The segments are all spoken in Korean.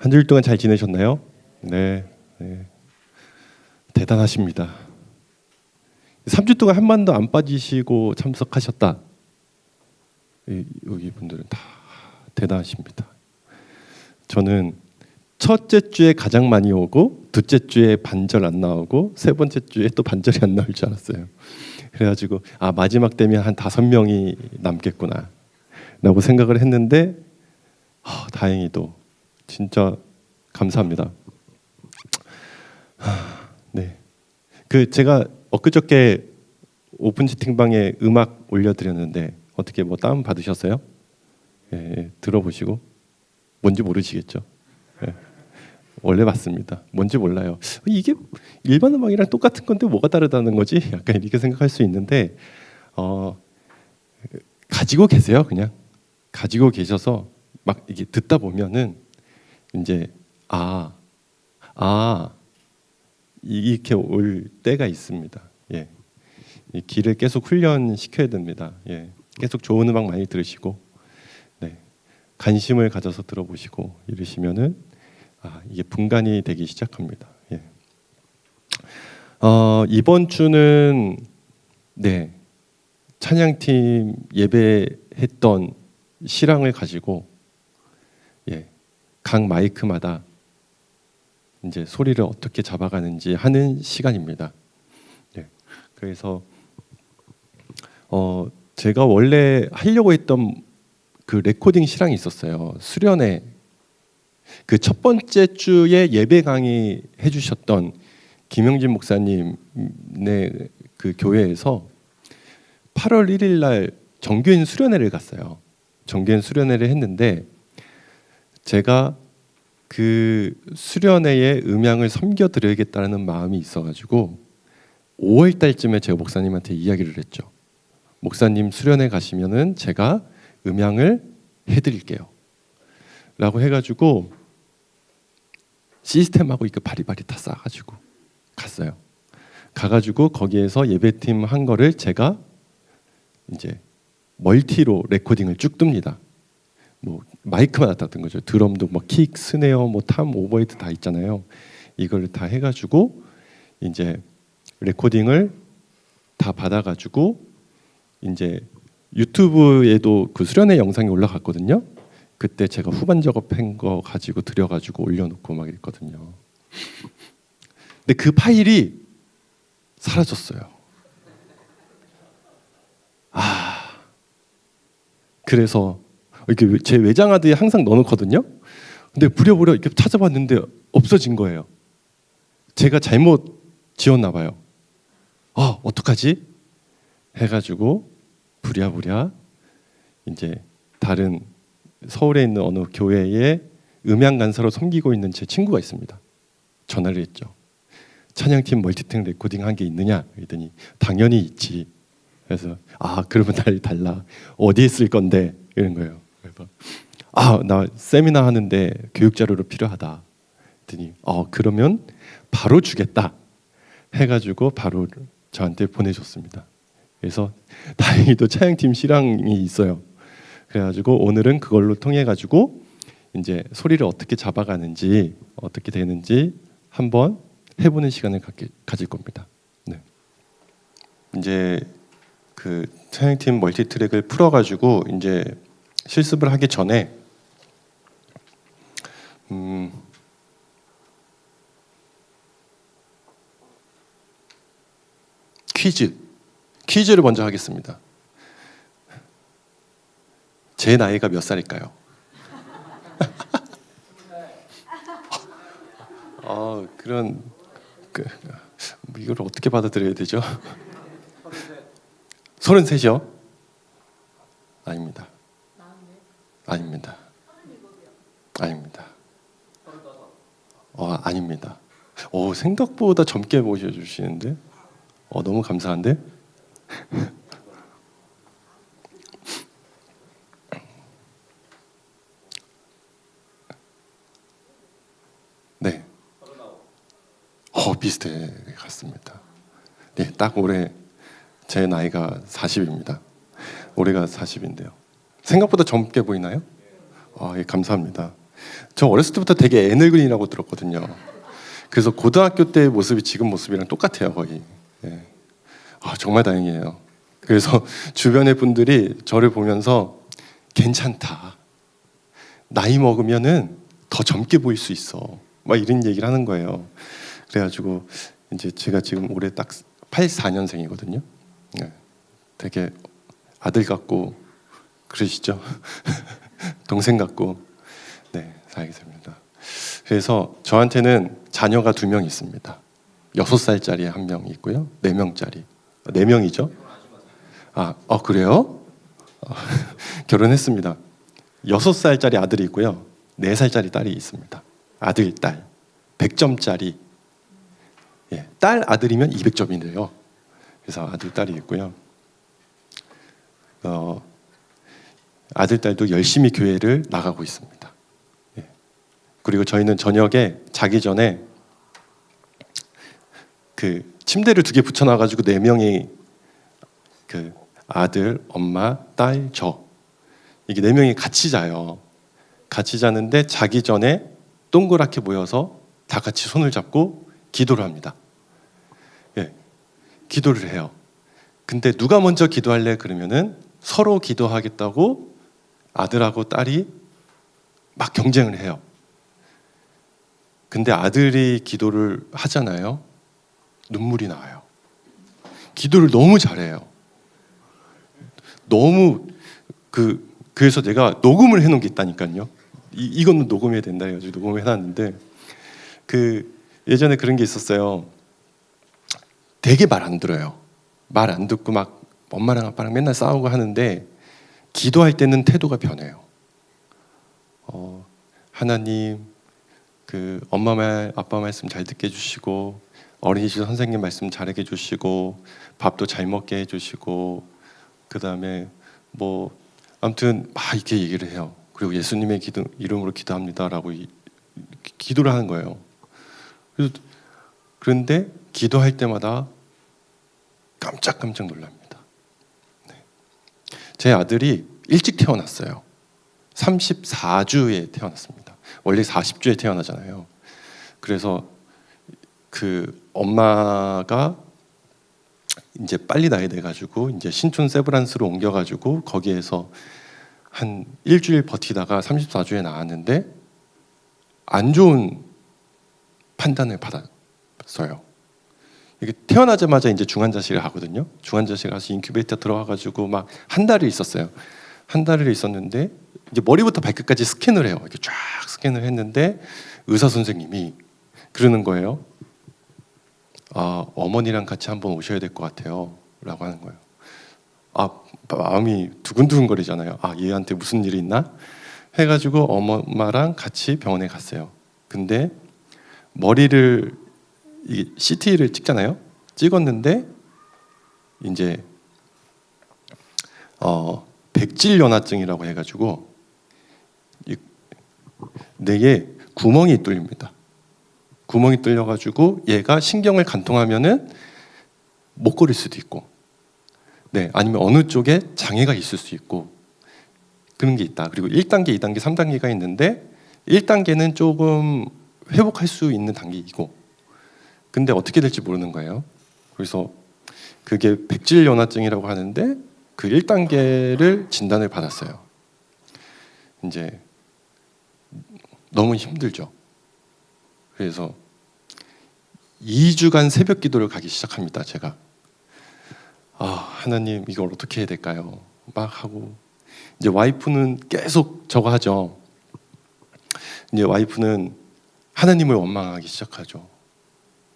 한 주일 동안 잘 지내셨나요? 네, 네. 대단하십니다. 3주 동안 한 번도 안 빠지시고 참석하셨다. 여기 분들은 다 대단하십니다. 저는 첫째 주에 가장 많이 오고 둘째 주에 반절 안 나오고 세 번째 주에 또 반절이 안 나올 줄 알았어요. 그래가지고 마지막 되면 한 5명이 남겠구나 라고 생각을 했는데 다행히도 진짜 감사합니다. 네, 제가 엊그저께 오픈 채팅방에 음악 올려드렸는데 어떻게 뭐 다운 받으셨어요? 예, 들어보시고 뭔지 모르시겠죠? 예, 원래 맞습니다. 뭔지 몰라요. 이게 일반 음악이랑 똑같은 건데 뭐가 다르다는 거지? 약간 이렇게 생각할 수 있는데 가지고 계세요. 그냥 가지고 계셔서 막 이게 듣다 보면은 이제 이렇게 올 때가 있습니다. 예, 이 귀를 계속 훈련시켜야 됩니다. 예, 계속 좋은 음악 많이 들으시고, 네, 관심을 가져서 들어보시고 이러시면은 이게 분간이 되기 시작합니다. 예. 이번 주는 네, 찬양팀 예배했던 실황을 가지고 각 마이크마다 이제 소리를 어떻게 잡아가는지 하는 시간입니다. 네, 그래서 제가 원래 하려고 했던 그 레코딩 실황이 있었어요. 수련회 그 첫 번째 주에 예배 강의 해주셨던 김영진 목사님의 그 교회에서 8월 1일 날 정규인 수련회를 갔어요. 정규인 수련회를 했는데 제가 그 수련회에 음향을 섬겨드려야겠다는 마음이 있어가지고 5월 달쯤에 제가 목사님한테 이야기를 했죠. 목사님 수련회 가시면은 제가 음향을 해드릴게요 라고 해가지고 시스템하고 이렇게 바리바리 다 싸가지고 갔어요. 가가지고 거기에서 예배팀 한 거를 제가 이제 멀티로 레코딩을 쭉 뜹니다. 뭐 마이크만 닿던 거죠. 드럼도 뭐 킥, 스네어, 뭐 탐, 오버헤드 다 있잖아요. 이걸 다 해가지고 이제 레코딩을 다 받아가지고 이제 유튜브에도 그 수련회 영상이 올라갔거든요. 그때 제가 후반 작업한 거 가지고 들여가지고 올려놓고 막 이랬거든요. 근데 그 파일이 사라졌어요. 그래서 이렇게 제 외장하드에 항상 넣어놓거든요. 근데 부랴부랴 이렇게 찾아봤는데 없어진 거예요. 제가 잘못 지웠나 봐요. 어떡하지? 해가지고 부랴부랴 이제 다른 서울에 있는 어느 교회에 음향 간사로 섬기고 있는 제 친구가 있습니다. 전화를 했죠. 찬양팀 멀티트랙 레코딩 한 게 있느냐? 그랬더니 당연히 있지. 그래서 그러면 달라. 어디에 쓸 건데? 이런 거예요. 그래서 나 세미나 하는데 교육 자료로 필요하다. 그랬더니 그러면 바로 주겠다. 해가지고 바로 저한테 보내줬습니다. 그래서 다행히도 찬양팀 실황이 있어요. 그래가지고 오늘은 그걸로 통해 가지고 이제 소리를 어떻게 잡아가는지 어떻게 되는지 한번 해보는 시간을 가질 겁니다. 네. 이제 그 찬양팀 멀티트랙을 풀어가지고 이제 실습을 하기 전에 퀴즈를 먼저 하겠습니다. 제 나이가 몇 살일까요? 이걸 어떻게 받아들여야 되죠? 33이요? 아닙니다. 아닙니다. 아닙니다. 아닙니다. 생각보다 젊게 모셔주시는데 너무 감사한데? 네. 비슷해 갔습니다. 네, 딱 올해 제 나이가 40입니다. 올해가 40인데요. 생각보다 젊게 보이나요? 예, 감사합니다. 저 어렸을 때부터 되게 애늙은이라고 들었거든요. 그래서 고등학교 때 모습이 지금 모습이랑 똑같아요, 거의. 예. 정말 다행이에요. 그래서 주변의 분들이 저를 보면서 괜찮다. 나이 먹으면은 더 젊게 보일 수 있어. 막 이런 얘기를 하는 거예요. 그래가지고 이제 제가 지금 올해 딱 84년생이거든요. 네. 되게 아들 같고 그러시죠? 동생 같고 네, 살게 됩니다. 그래서 저한테는 자녀가 2명 있습니다. 6살짜리 1명 있고요. 4명짜리. 4명이죠? 그래요? 결혼했습니다. 6살짜리 아들이 있고요. 4살짜리 딸이 있습니다. 아들, 딸. 100점짜리. 예, 딸, 아들이면 200점인데요. 그래서 아들, 딸이 있고요. 아들, 딸도 열심히 교회를 나가고 있습니다. 예. 그리고 저희는 저녁에 자기 전에 그 침대를 2개 붙여놔가지고 4명이 그 아들, 엄마, 딸, 저 이게 4명이 같이 자요. 같이 자는데 자기 전에 동그랗게 모여서 다 같이 손을 잡고 기도를 합니다. 예, 기도를 해요. 근데 누가 먼저 기도할래 그러면은 서로 기도하겠다고 아들하고 딸이 막 경쟁을 해요. 근데 아들이 기도를 하잖아요. 눈물이 나와요. 기도를 너무 잘해요. 너무 그래서 내가 녹음을 해놓은 게 있다니까요. 이거는 녹음해야 된다 해가지고 녹음을 해놨는데 예전에 그런 게 있었어요. 되게 말 안 들어요. 말 안 듣고 막 엄마랑 아빠랑 맨날 싸우고 하는데 기도할 때는 태도가 변해요. 하나님 엄마 말 아빠 말씀 잘 듣게 해주시고 어린이집 선생님 말씀 잘하게 해주시고 밥도 잘 먹게 해주시고 그 다음에 뭐 아무튼 막 이렇게 얘기를 해요. 그리고 예수님의 이름으로 기도합니다라고 기도를 하는 거예요. 그런데 기도할 때마다 깜짝깜짝 놀랍니다. 네. 제 아들이 일찍 태어났어요. 34주에 태어났습니다. 원래 40주에 태어나잖아요. 그래서 엄마가 이제 빨리 나이 돼가지고 이제 신촌 세브란스로 옮겨가지고 거기에서 한 일주일 버티다가 34주에 나왔는데 안 좋은 판단을 받았어요. 이게 태어나자마자 이제 중환자실에 가거든요. 중환자실 가서 인큐베이터 들어가가지고 막 한 달을 있었어요. 한 달을 있었는데 이제 머리부터 발끝까지 스캔을 해요. 이렇게 쫙 스캔을 했는데 의사 선생님이 그러는 거예요. 어머니랑 같이 한번 오셔야 될 것 같아요. 라고 하는 거예요. 마음이 두근두근거리잖아요. 얘한테 무슨 일이 있나? 해가지고 엄마랑 같이 병원에 갔어요. 근데 머리를 CT를 찍잖아요. 찍었는데 이제 백질연화증이라고 해가지고 뇌에 구멍이 뚫립니다. 구멍이 뚫려가지고 얘가 신경을 관통하면은 못 걸을 수도 있고, 네, 아니면 어느 쪽에 장애가 있을 수 있고 그런 게 있다. 그리고 1단계, 2단계, 3단계가 있는데 1단계는 조금 회복할 수 있는 단계이고, 근데 어떻게 될지 모르는 거예요. 그래서 그게 백질연화증이라고 하는데 그 1단계를 진단을 받았어요. 이제 너무 힘들죠. 그래서 2주간 새벽 기도를 가기 시작합니다. 제가 하나님 이걸 어떻게 해야 될까요? 막 하고 이제 와이프는 계속 저거 하죠. 이제 와이프는 하나님을 원망하기 시작하죠.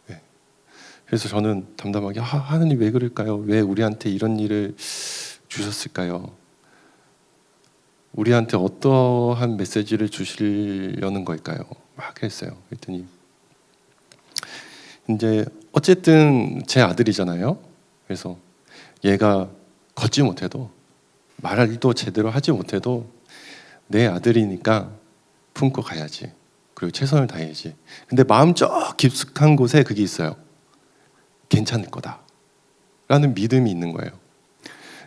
네. 그래서 저는 담담하게 하나님 왜 그럴까요? 왜 우리한테 이런 일을 주셨을까요? 우리한테 어떠한 메시지를 주시려는 걸까요? 막 했어요. 그랬더니 이제 어쨌든 제 아들이잖아요. 그래서 얘가 걷지 못해도 말도 제대로 하지 못해도 내 아들이니까 품고 가야지. 그리고 최선을 다해야지. 근데 마음 저 깊숙한 곳에 그게 있어요. 괜찮을 거다 라는 믿음이 있는 거예요.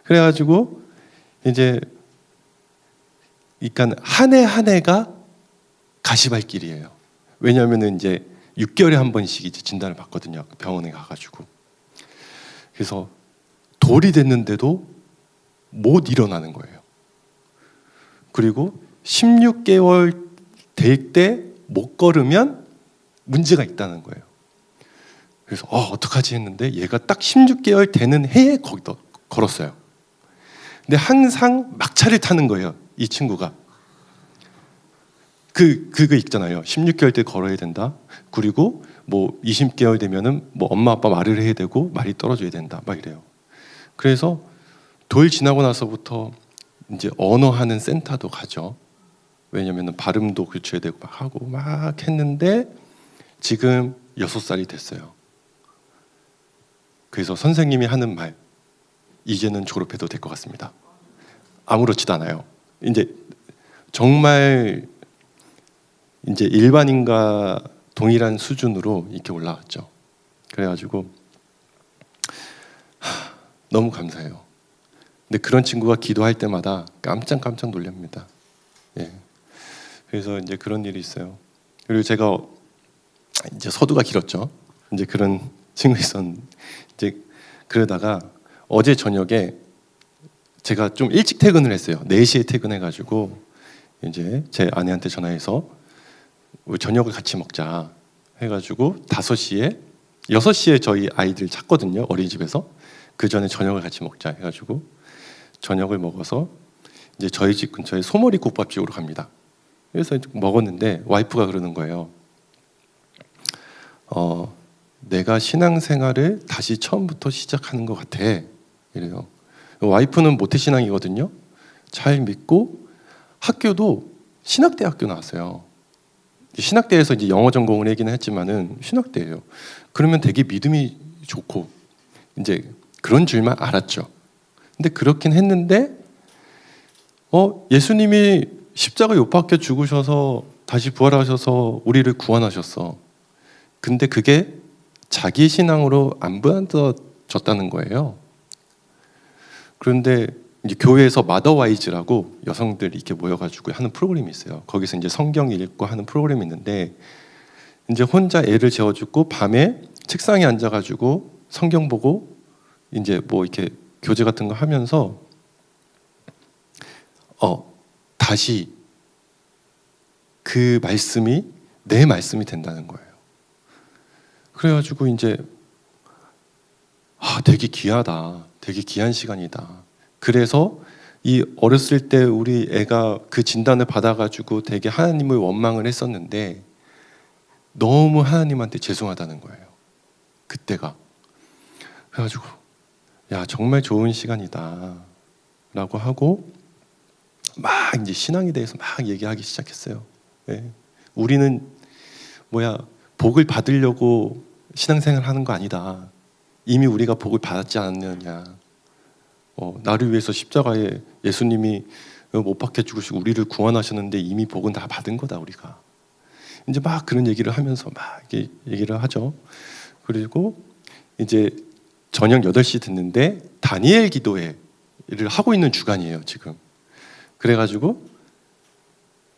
그래가지고 이제 그러니까 한 해 한 해가 가시밭길이에요. 왜냐하면 이제 6개월에 한 번씩 이제 진단을 받거든요. 병원에 가가지고. 그래서 돌이 됐는데도 못 일어나는 거예요. 그리고 16개월 될 때 못 걸으면 문제가 있다는 거예요. 그래서 어떡하지 했는데 얘가 딱 16개월 되는 해에 거기다 걸었어요. 근데 항상 막차를 타는 거예요. 이 친구가. 그거 있잖아요. 16개월 때 걸어야 된다. 그리고 뭐 20개월 되면은 뭐 엄마 아빠 말을 해야 되고 말이 떨어져야 된다. 막 이래요. 그래서 돌 지나고 나서부터 이제 언어하는 센터도 가죠. 왜냐면은 발음도 고쳐야 되고 막 하고 막 했는데 지금 6살이 됐어요. 그래서 선생님이 하는 말, 이제는 졸업해도 될 것 같습니다. 아무렇지도 않아요. 이제 정말 이제 일반인과 동일한 수준으로 이렇게 올라왔죠. 그래가지고 너무 감사해요. 근데 그런 친구가 기도할 때마다 깜짝 놀랍니다. 예. 그래서 이제 그런 일이 있어요. 그리고 제가 이제 서두가 길었죠. 이제 그런 친구 있었는데 이제 그러다가 어제 저녁에 제가 좀 일찍 퇴근을 했어요. 4시에 퇴근해가지고 이제 제 아내한테 전화해서 우리 저녁을 같이 먹자 해가지고 5시에 6시에 저희 아이들 찾거든요. 어린이집에서. 그 전에 저녁을 같이 먹자 해가지고 저녁을 먹어서 이제 저희 집 근처에 소머리 국밥집으로 갑니다. 그래서 먹었는데 와이프가 그러는 거예요. 내가 신앙생활을 다시 처음부터 시작하는 것 같아. 이래요. 와이프는 모태신앙이거든요. 잘 믿고 학교도 신학대학교 나왔어요. 신학대에서 이제 영어 전공을 하긴 했지만은 신학대예요. 그러면 되게 믿음이 좋고 이제 그런 줄만 알았죠. 근데 그렇긴 했는데 예수님이 십자가 못 박혀 죽으셔서 다시 부활하셔서 우리를 구원하셨어. 근데 그게 자기 신앙으로 안 받아졌다는 거예요. 그런데 이제 교회에서 마더와이즈라고 여성들 이렇게 모여가지고 하는 프로그램이 있어요. 거기서 이제 성경 읽고 하는 프로그램이 있는데 이제 혼자 애를 재워주고 밤에 책상에 앉아가지고 성경 보고 이제 뭐 이렇게 교제 같은 거 하면서 다시 그 말씀이 내 말씀이 된다는 거예요. 그래가지고 이제 되게 귀하다. 되게 귀한 시간이다. 그래서 이 어렸을 때 우리 애가 그 진단을 받아가지고 되게 하나님을 원망을 했었는데 너무 하나님한테 죄송하다는 거예요. 그때가. 그래가지고 야 정말 좋은 시간이다 라고 하고 막 이제 신앙에 대해서 막 얘기하기 시작했어요. 네. 우리는 복을 받으려고 신앙생활 하는 거 아니다. 이미 우리가 복을 받았지 않느냐. 나를 위해서 십자가에 예수님이 못 박혀 죽으시고 우리를 구원하셨는데 이미 복은 다 받은 거다 우리가. 이제 막 그런 얘기를 하면서 막 이렇게 얘기를 하죠. 그리고 이제 저녁 8시 됐는데 다니엘 기도회를 하고 있는 주간이에요 지금. 그래가지고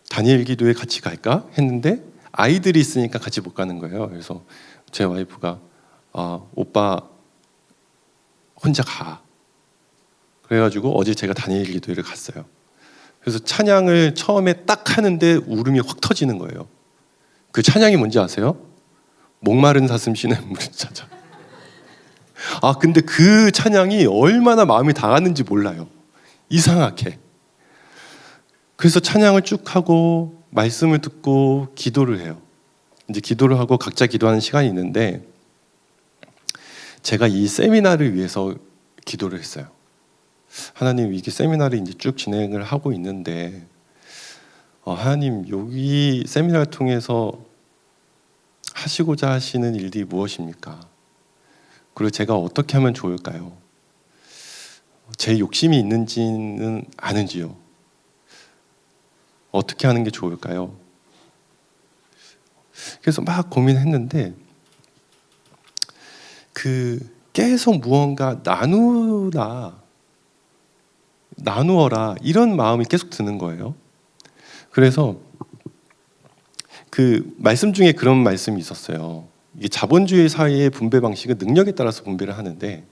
다니엘 기도회 같이 갈까 했는데 아이들이 있으니까 같이 못 가는 거예요. 그래서 제 와이프가 오빠 혼자 가. 그래가지고 어제 제가 다니엘 기도회를 갔어요. 그래서 찬양을 처음에 딱 하는데 울음이 확 터지는 거예요. 그 찬양이 뭔지 아세요? 목마른 사슴 쉬는 물을 찾아. 근데 그 찬양이 얼마나 마음이 닿았는지 몰라요. 이상하게. 그래서 찬양을 쭉 하고 말씀을 듣고 기도를 해요. 이제 기도를 하고 각자 기도하는 시간이 있는데 제가 이 세미나를 위해서 기도를 했어요. 하나님 이게 세미나를 이제 쭉 진행을 하고 있는데 하나님 여기 세미나를 통해서 하시고자 하시는 일들이 무엇입니까? 그리고 제가 어떻게 하면 좋을까요? 제 욕심이 있는지는 아는지요? 어떻게 하는 게 좋을까요? 그래서 막 고민했는데 계속 무언가 나누어라 이런 마음이 계속 드는 거예요. 그래서 그 말씀 중에 그런 말씀이 있었어요. 이게 자본주의 사회의 분배 방식은 능력에 따라서 분배를 하는데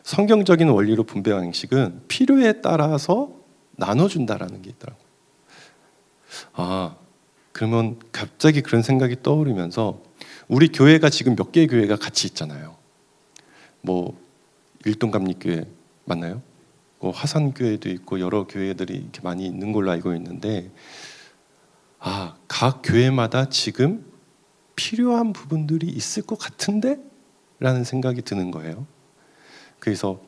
성경적인 원리로 분배 방식은 필요에 따라서 나눠준다라는 게 있더라고요. 아, 그러면 갑자기 그런 생각이 떠오르면서 우리 교회가 지금 몇 개의 교회가 같이 있잖아요. 뭐 일동감리교회 맞나요? 뭐 화산교회도 있고 여러 교회들이 이렇게 많이 있는 걸로 알고 있는데 각 교회마다 지금 필요한 부분들이 있을 것 같은데? 라는 생각이 드는 거예요. 그래서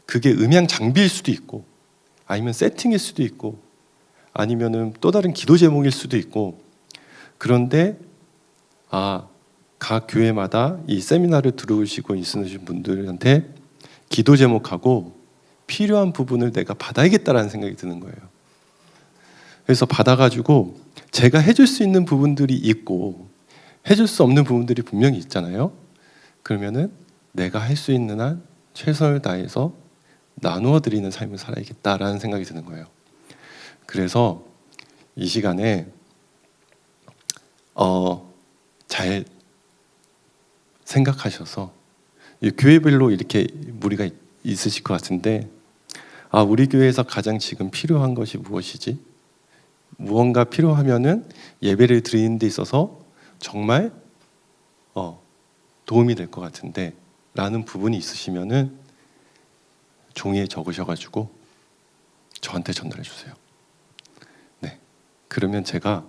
그게 음향 장비일 수도 있고 아니면 세팅일 수도 있고 아니면은 또 다른 기도 제목일 수도 있고 그런데 각 교회마다 이 세미나를 들어오시고 있으신 분들한테 기도 제목하고 필요한 부분을 내가 받아야겠다라는 생각이 드는 거예요. 그래서 받아가지고 제가 해줄 수 있는 부분들이 있고 해줄 수 없는 부분들이 분명히 있잖아요. 그러면은 내가 할 수 있는 한 최선을 다해서 나누어 드리는 삶을 살아야겠다라는 생각이 드는 거예요. 그래서 이 시간에 잘 생각하셔서 교회별로 이렇게 무리가 있으실 것 같은데 우리 교회에서 가장 지금 필요한 것이 무엇이지? 무언가 필요하면은 예배를 드리는 데 있어서 정말 도움이 될 것 같은데 라는 부분이 있으시면은 종이에 적으셔가지고 저한테 전달해 주세요. 네, 그러면 제가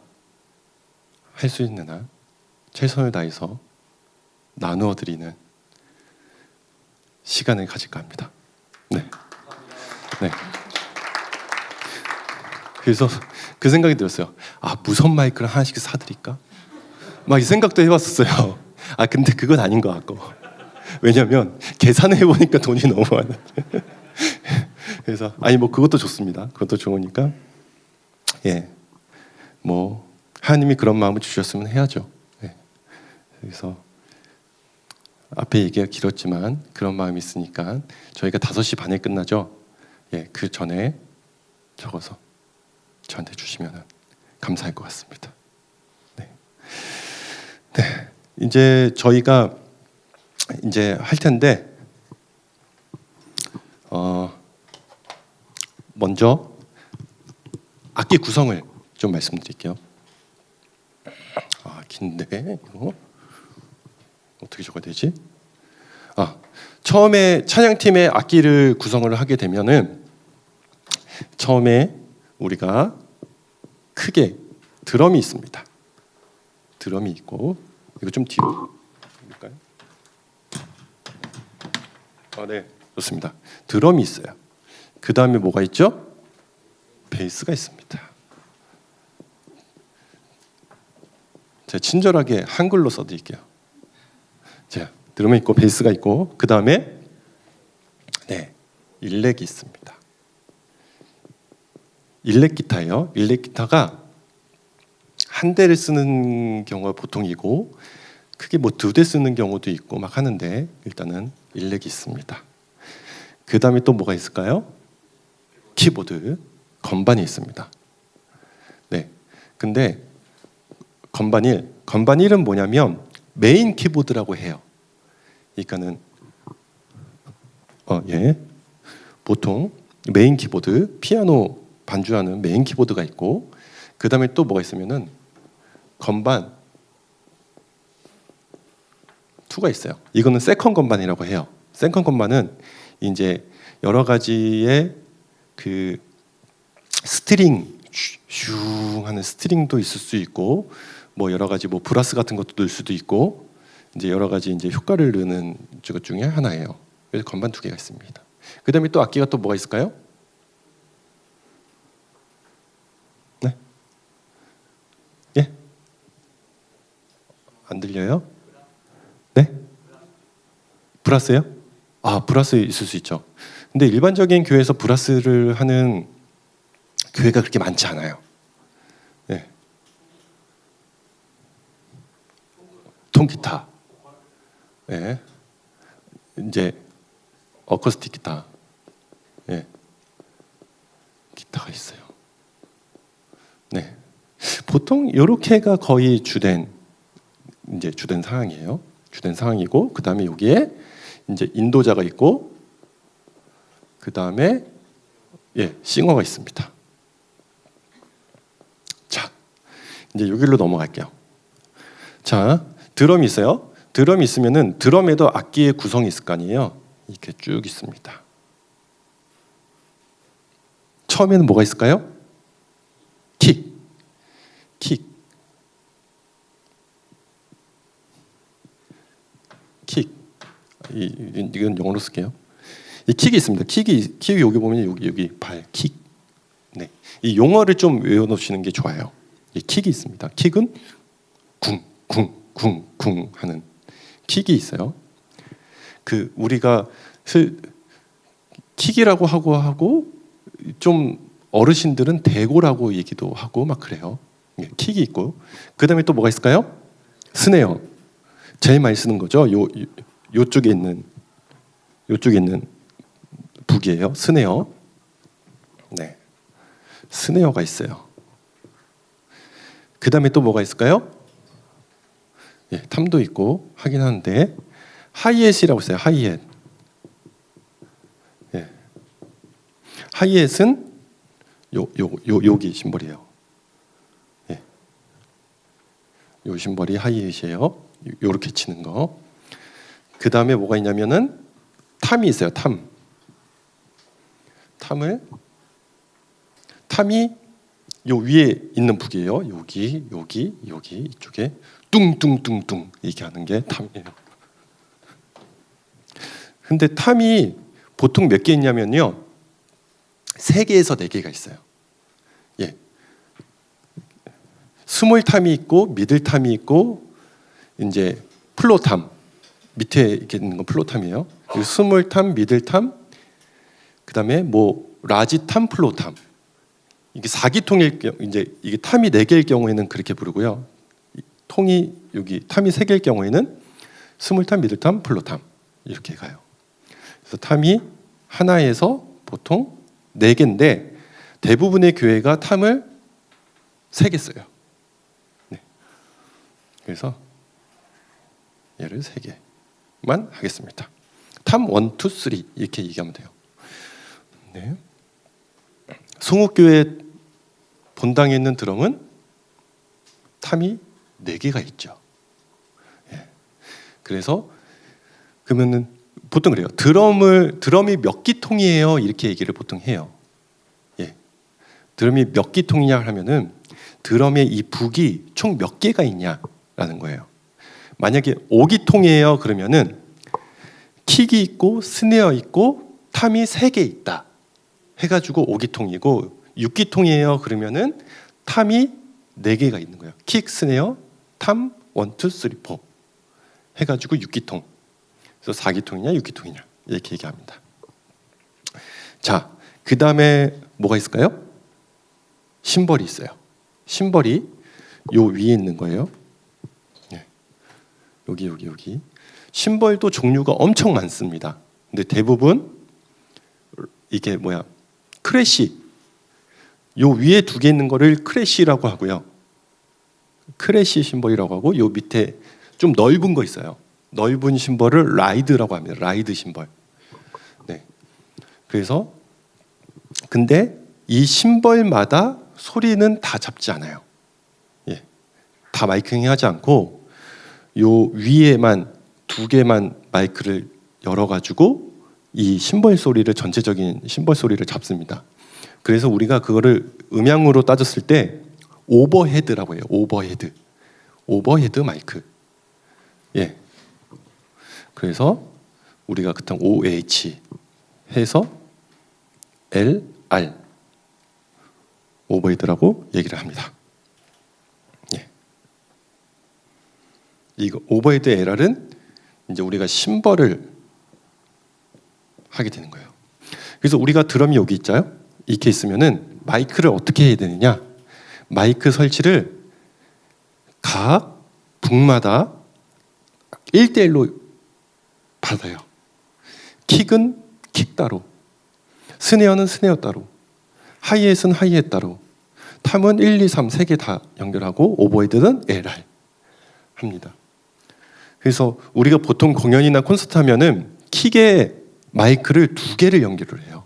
할 수 있는 한 최선을 다해서 나누어 드리는 시간을 가질까 합니다. 네. 그래서 그 생각이 들었어요. 무선 마이크를 하나씩 사드릴까? 막 이 생각도 해봤었어요. 근데 그건 아닌 것 같고. 왜냐면 계산을 해보니까 돈이 너무 많아. 그래서 뭐 그것도 좋습니다. 그것도 좋으니까 뭐 하나님이 그런 마음을 주셨으면 해야죠. 그래서 앞에 얘기가 길었지만 그런 마음이 있으니까 저희가 5시 반에 끝나죠. 그 전에 적어서 저한테 주시면 감사할 것 같습니다. 네. 이제 저희가 이제 할 텐데 먼저 악기 구성을 좀 말씀드릴게요. 긴데 이거 어떻게 적어야 되지? 처음에 찬양팀의 악기를 구성을 하게 되면은 처음에 우리가 크게 드럼이 있습니다. 드럼이 있고 이거 좀 뒤로 볼까요? 네, 좋습니다. 드럼이 있어요. 그 다음에 뭐가 있죠? 베이스가 있습니다. 제가 친절하게 한글로 써드릴게요. 자, 드럼이 있고 베이스가 있고 그 다음에 일렉이 있습니다. 일렉 기타예요. 일렉 기타가 한 대를 쓰는 경우가 보통이고 크게 뭐 2대 쓰는 경우도 있고 막 하는데 일단은 일렉이 있습니다. 그 다음에 또 뭐가 있을까요? 키보드, 건반이 있습니다. 네, 근데 건반일은 뭐냐면 메인 키보드라고 해요. 그러니까는 보통 메인 키보드, 피아노 반주하는 메인 키보드가 있고 그 다음에 또 뭐가 있으면은 건반 2가 있어요. 이거는 세컨 건반이라고 해요. 세컨 건반은 이제 여러 가지의 그 스트링 슝 하는 스트링도 있을 수 있고 뭐 여러 가지 뭐 브라스 같은 것도 넣을 수도 있고 이제 여러 가지 이제 효과를 넣는 것 중에 하나예요. 그래서 건반 2개가 있습니다. 그 다음에 또 악기가 또 뭐가 있을까요? 네? 안 들려요? 네? 브라스요? 브라스 있을 수 있죠. 근데 일반적인 교회에서 브라스를 하는 교회가 그렇게 많지 않아요. 통기타, 이제 어쿠스틱 기타, 기타가 있어요. 보통 이렇게가 거의 주된 상황이에요. 주된 상황이고 그 다음에 여기에 이제 인도자가 있고 그 다음에 싱어가 있습니다. 자, 이제 여기로 넘어갈게요. 자, 드럼이 있어요. 드럼이 있으면은 드럼에도 악기의 구성이 있을 거 아니에요. 이렇게 쭉 있습니다. 처음에는 뭐가 있을까요? 킥. 이건 영어로 쓸게요. 이 킥이 있습니다. 킥이 여기 보면 여기 발 킥. 네, 이 용어를 좀 외워놓으시는 게 좋아요. 이 킥이 있습니다. 킥은 쿵 하는 킥이 있어요. 그 우리가 킥이라고 하고 좀 어르신들은 대고라고 얘기도 하고 막 그래요. 킥이 있고 그 다음에 또 뭐가 있을까요? 스네어. 제일 많이 쓰는 거죠. 요쪽에 있는 북이에요. 스네어. 네, 스네어가 있어요. 그 다음에 또 뭐가 있을까요? 탐도 있고 하긴 하는데 하이햇이라고 있어요. 하이햇. 하이햇은 여기 심벌이에요. 요 심벌이 하이햇이에요. 요렇게 치는 거. 그 다음에 뭐가 있냐면은 탐이 있어요. 탐이 요 위에 있는 북이에요. 여기 이쪽에 뚱뚱뚱뚱 이렇게 하는 게 탐이에요. 근데 탐이 보통 몇 개 있냐면요, 3개에서 4개가 있어요. 스몰 탐이 있고 미들 탐이 있고 이제 플로 탐, 밑에 이렇게 있는 건 플로 탐이에요. 스몰 탐, 미들 탐, 그다음에 뭐 라지 탐, 플로 탐. 이게 4기통일 경우 이제 이게 탐이 4개일 경우에는 그렇게 부르고요. 통이 여기 탐이 3개일 경우에는 스몰 탐, 미들 탐, 플로 탐 이렇게 가요. 그래서 탐이 하나에서 보통 4개인데 대부분의 교회가 탐을 3개 써요. 네. 그래서 얘를 3개만 하겠습니다. 탐 1, 2, 3 이렇게 얘기하면 돼요. 네. 송욱교회 본당에 있는 드럼은 탐이 4개가 있죠. 그래서 그러면은 보통 그래요. 드럼이 몇 기통이에요? 이렇게 얘기를 보통 해요. 드럼이 몇 기통이냐 하면은 드럼의 이 북이 총 몇 개가 있냐라는 거예요. 만약에 5기통이에요 그러면은 킥이 있고 스네어 있고 탐이 3개 있다 해가지고 5기통이고, 6기통이에요 그러면은 탐이 4개가 있는 거예요. 킥, 스네어, 탐 1, 2, 3, 4 해가지고 6기통. 그래서 4기통이냐 6기통이냐 이렇게 얘기합니다. 자, 그 다음에 뭐가 있을까요? 심벌이 있어요. 심벌이 요 위에 있는 거예요. 여기. 심벌도 종류가 엄청 많습니다. 근데 대부분 이게 크래시, 요 위에 2개 있는 거를 크래시라고 하고요. 크래시 심벌이라고 하고, 요 밑에 좀 넓은 거 있어요. 넓은 심벌을 라이드라고 합니다. 라이드 심벌. 네. 그래서 근데 이 심벌마다 소리는 다 잡지 않아요. 다 마이킹하지 않고 요 위에만 2개만 마이크를 열어가지고 이 심벌 소리를, 전체적인 심벌 소리를 잡습니다. 그래서 우리가 그거를 음향으로 따졌을 때 오버헤드라고 해요. 오버헤드 마이크. 그래서 우리가 그때 OH 해서 LR 오버헤드라고 얘기를 합니다. 이거 오버헤드 LR은 이제 우리가 심벌을 하게 되는 거예요. 그래서 우리가 드럼이 여기 있잖아요. 이렇게 있으면은 마이크를 어떻게 해야 되느냐? 마이크 설치를 각 북마다 1대1로 받아요. 킥은 킥 따로, 스네어는 스네어 따로, 하이햇은 하이햇 따로, 탐은 1, 2, 3 세 개 다 연결하고 오버헤드는 LR 합니다. 그래서 우리가 보통 공연이나 콘서트 하면은 킥에 마이크를 두 개를 연결을 해요.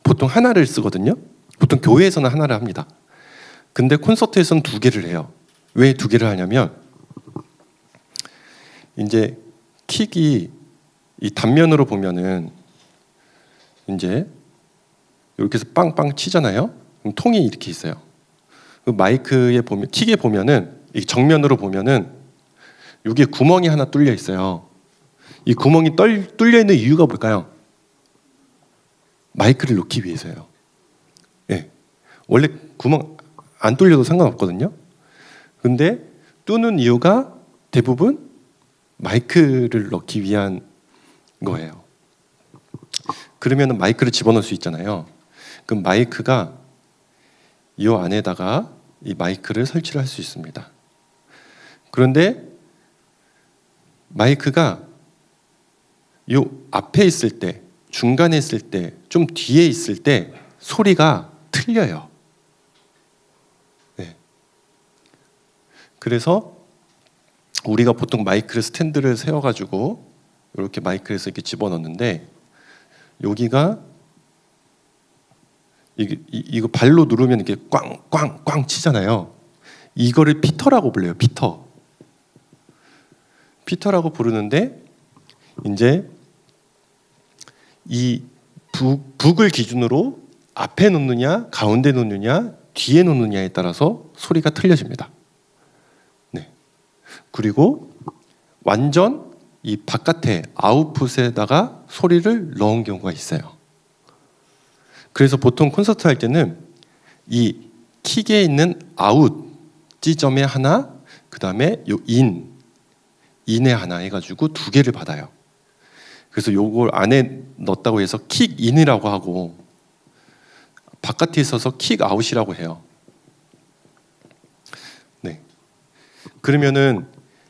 보통 하나를 쓰거든요. 보통 교회에서는 하나를 합니다. 근데 콘서트에서는 두 개를 해요. 왜 두 개를 하냐면 이제 킥이 이 단면으로 보면은 이제 이렇게 해서 빵빵 치잖아요. 그럼 통이 이렇게 있어요. 그 마이크에 보면 킥에 보면은 이 정면으로 보면은 여기에 구멍이 하나 뚫려 있어요. 이 구멍이 뚫려 있는 이유가 뭘까요? 마이크를 놓기 위해서요. 예. 원래 구멍 안 뚫려도 상관없거든요. 근데 뚫는 이유가 대부분 마이크를 넣기 위한 거예요. 그러면 마이크를 집어넣을 수 있잖아요. 그럼 마이크가 이 안에다가 이 마이크를 설치를 할 수 있습니다. 그런데 마이크가 이 앞에 있을 때, 중간에 있을 때, 좀 뒤에 있을 때 소리가 틀려요. 네. 그래서 우리가 보통 마이크를 스탠드를 세워가지고 이렇게 마이크에서 이렇게 집어넣는데 여기가 이거 발로 누르면 이렇게 꽝꽝꽝 치잖아요. 이거를 피터라고 불러요. 피터라고 부르는데 이제 이 북을 기준으로 앞에 놓느냐, 가운데 놓느냐, 뒤에 놓느냐에 따라서 소리가 틀려집니다. 네. 그리고 완전 이 바깥에 아웃풋에다가 소리를 넣은 경우가 있어요. 그래서 보통 콘서트 할 때는 이 킥에 있는 아웃 지점에 하나, 그 다음에 요 인에 하나 해가지고 두 개를 받아요. 그래서 요걸 안에 넣었다고 해서 킥 인이라고 하고 바깥에 있어서 킥 아웃이라고 해요. 네. 그러면은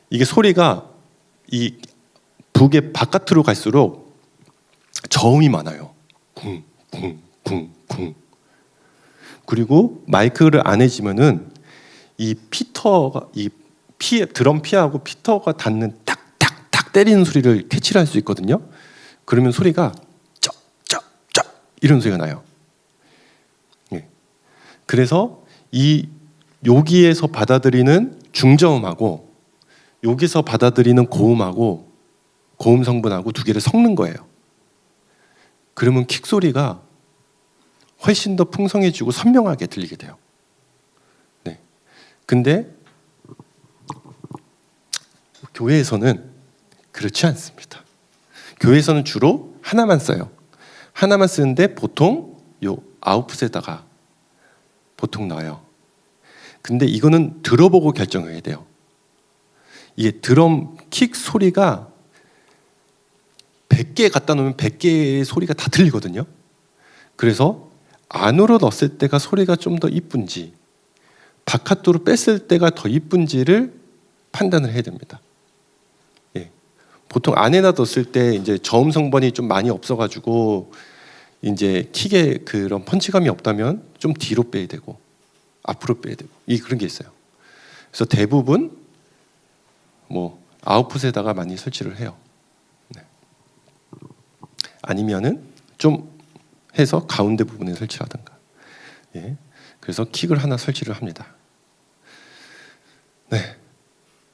이게 소리가 이 북의 바깥으로 갈수록 저음이 많아요. 쿵, 쿵, 쿵, 쿵. 그리고 마이크를 안 해지면은 이 피터가 이 드럼 피하고 피터가 닿는 탁탁탁 때리는 소리를 캐치를 할 수 있거든요. 그러면 소리가 쩍쩍쩍 이런 소리가 나요. 예. 그래서 이 여기에서 받아들이는 중저음하고 여기서 받아들이는 고음하고 고음 성분하고 두 개를 섞는 거예요. 그러면 킥 소리가 훨씬 더 풍성해지고 선명하게 들리게 돼요. 네. 근데 교회에서는 그렇지 않습니다. 교회에서는 주로 하나만 써요. 하나만 쓰는데 보통 요 아웃풋에다가 보통 넣어요. 근데 이거는 들어보고 결정해야 돼요. 이게 드럼 킥 소리가 100개 갖다 놓으면 100개의 소리가 다 들리거든요. 그래서 안으로 넣었을 때가 소리가 좀 더 이쁜지 바깥으로 뺐을 때가 더 이쁜지를 판단을 해야 됩니다. 예. 보통 안에다 넣었을 때 이제 저음 성분이 좀 많이 없어가지고 이제 킥에 그런 펀치감이 없다면 좀 뒤로 빼야 되고 앞으로 빼야 되고 그런 게 있어요. 그래서 대부분 뭐 아웃풋에다가 많이 설치를 해요. 네. 아니면은 좀 해서 가운데 부분에 설치하든가. 예. 그래서 킥을 하나 설치를 합니다. 네.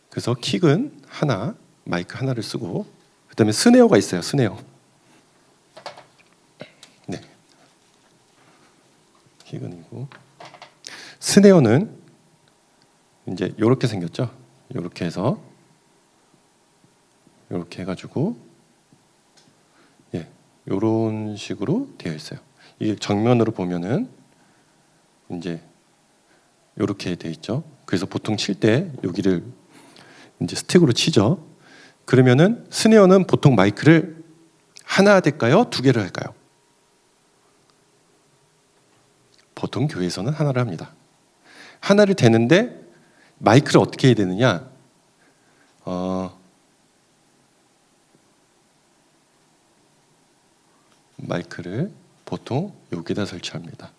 그래서 킥은 하나, 마이크 하나를 쓰고 그다음에 스네어가 있어요. 스네어. 네. 킥은이고 스네어는 이제 이렇게 생겼죠. 이렇게 해서 이렇게 해가지고 예, 이런 식으로 되어 있어요. 이게 정면으로 보면은 이제 이렇게 되어 있죠. 그래서 보통 칠 때 여기를 이제 스틱으로 치죠. 그러면은 스네어는 보통 마이크를 하나 될까요? 두 개를 할까요? 보통 교회에서는 하나를 합니다. 하나를 대는데 마이크를 어떻게 해야 되느냐? 마이크를 보통 여기다 설치합니다.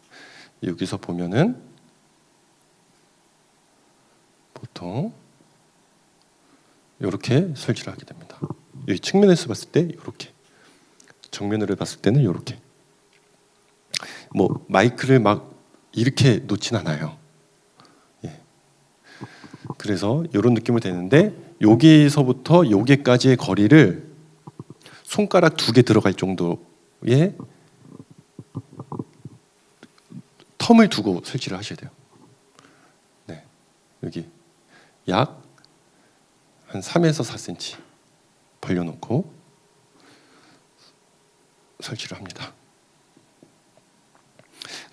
여기서 보면은 보통 이렇게 설치를 하게 됩니다. 여기 측면에서 봤을 때 이렇게, 정면으로 봤을 때는 이렇게. 뭐 마이크를 막 이렇게 놓진 않아요. 예. 그래서 이런 느낌을 되는데 여기서부터 여기까지의 거리를 손가락 2개 들어갈 정도의 텀을 두고 설치를 하셔야 돼요. 네. 여기 약 한 3에서 4cm 벌려놓고 설치를 합니다.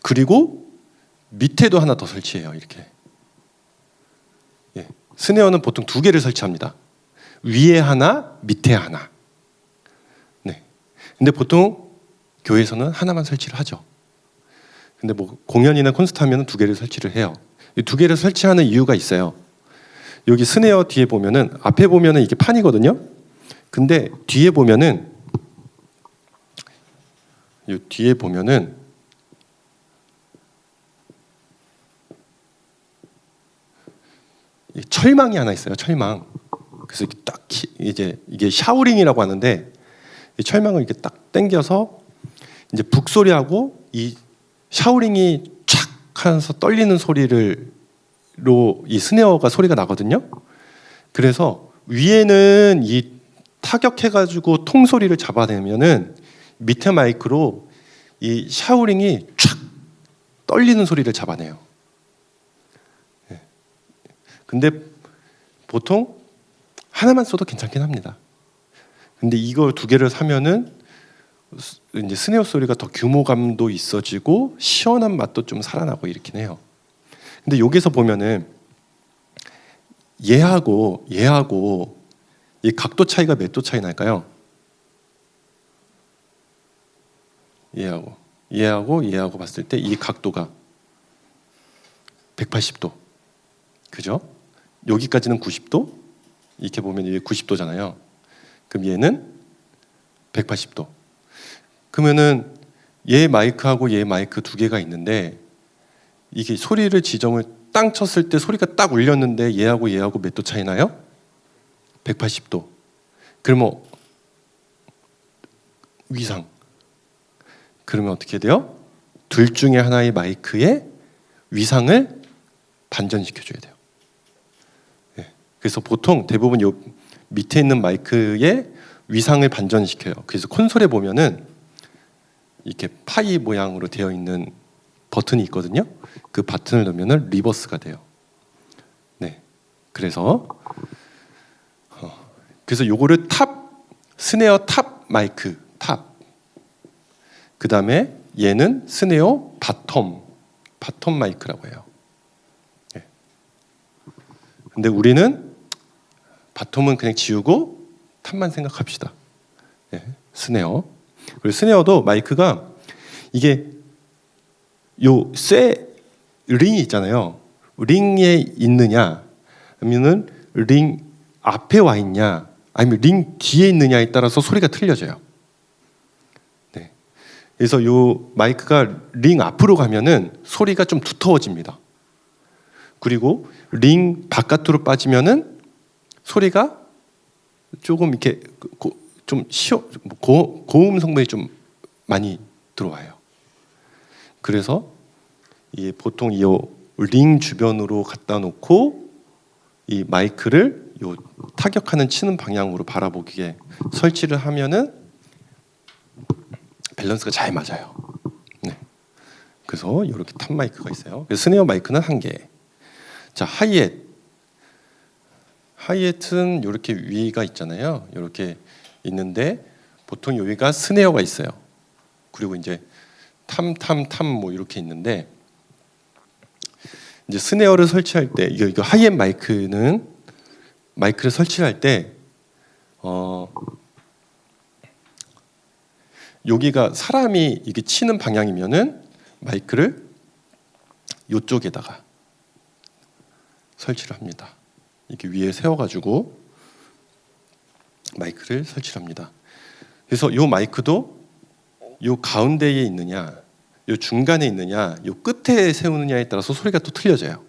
그리고 밑에도 하나 더 설치해요. 이렇게. 예. 스네어는 보통 2개를 설치합니다. 위에 하나, 밑에 하나. 네. 근데 보통 교회에서는 하나만 설치를 하죠. 근데 뭐 공연이나 콘서트 하면 2개를 설치를 해요. 이 2개를 설치하는 이유가 있어요. 여기 스네어 뒤에 보면은, 앞에 보면은 이게 판이거든요. 근데 뒤에 보면은, 이 뒤에 보면은 철망이 하나 있어요. 철망. 그래서 딱 이제 이게 샤우링이라고 하는데, 이 철망을 이렇게 딱 당겨서 이제 북소리하고 이 샤우링이 촥 하면서 떨리는 소리로 이 스네어가 소리가 나거든요. 그래서 위에는 이 타격해가지고 통소리를 잡아내면은 밑에 마이크로 이 샤우링이 촥 떨리는 소리를 잡아내요. 근데 보통 하나만 써도 괜찮긴 합니다. 근데 이걸 2개를 사면은 이제 스네어 소리가 더 규모감도 있어지고 시원한 맛도 좀 살아나고 이렇긴 해요. 근데 여기서 보면은 얘하고 이 각도 차이가 몇 도 차이 날까요? 얘하고 봤을 때 이 각도가 180도. 그죠? 여기까지는 90도. 이렇게 보면 이게 90도잖아요. 그럼 얘는 180도. 그러면은 얘 마이크하고 얘 마이크 2개가 있는데 이게 소리를 지점을 땅 쳤을 때 소리가 딱 울렸는데 얘하고 몇 도 차이 나요? 180도. 그러면 위상. 그러면 어떻게 돼요? 둘 중에 하나의 마이크의 위상을 반전시켜줘야 돼요. 네. 그래서 보통 대부분 요 밑에 있는 마이크의 위상을 반전시켜요. 그래서 콘솔에 보면은 이렇게 파이 모양으로 되어 있는 버튼이 있거든요. 그 버튼을 넣으면 리버스가 돼요. 네. 그래서 요거를 스네어 탑 마이크, 탑. 그 다음에 얘는 스네어 바텀 마이크라고 해요. 네. 근데 우리는 바텀은 그냥 지우고 탑만 생각합시다. 네. 스네어. 그리고 스네어도 마이크가 이게 요 링이 있잖아요. 링에 있느냐, 아니면은 링 앞에 와 있냐, 아니면 링 뒤에 있느냐에 따라서 소리가 틀려져요. 네. 그래서 요 마이크가 링 앞으로 가면은 소리가 좀 두터워집니다. 그리고 링 바깥으로 빠지면은 소리가 조금 이렇게 고음 성분이 좀 많이 들어와요. 그래서 보통 이 링 주변으로 갖다 놓고 이 마이크를 요 타격하는 치는 방향으로 바라보기에 설치를 하면은 밸런스가 잘 맞아요. 네. 그래서 이렇게 탑 마이크가 있어요. 스네어 마이크는 1개. 자, 하이햇은 이렇게 위가 있잖아요. 이렇게 있는데 보통 여기가 스네어가 있어요. 그리고 이제 탐 뭐 이렇게 있는데, 이제 스네어를 설치할 때 이거 하이햇 마이크는 마이크를 설치할 때 여기가 사람이 이게 치는 방향이면은 마이크를 이쪽에다가 설치를 합니다. 이렇게 위에 세워가지고 마이크를 설치합니다. 그래서 이 마이크도 이 가운데에 있느냐, 이 중간에 있느냐, 이 끝에 세우느냐에 따라서 소리가 또 틀려져요.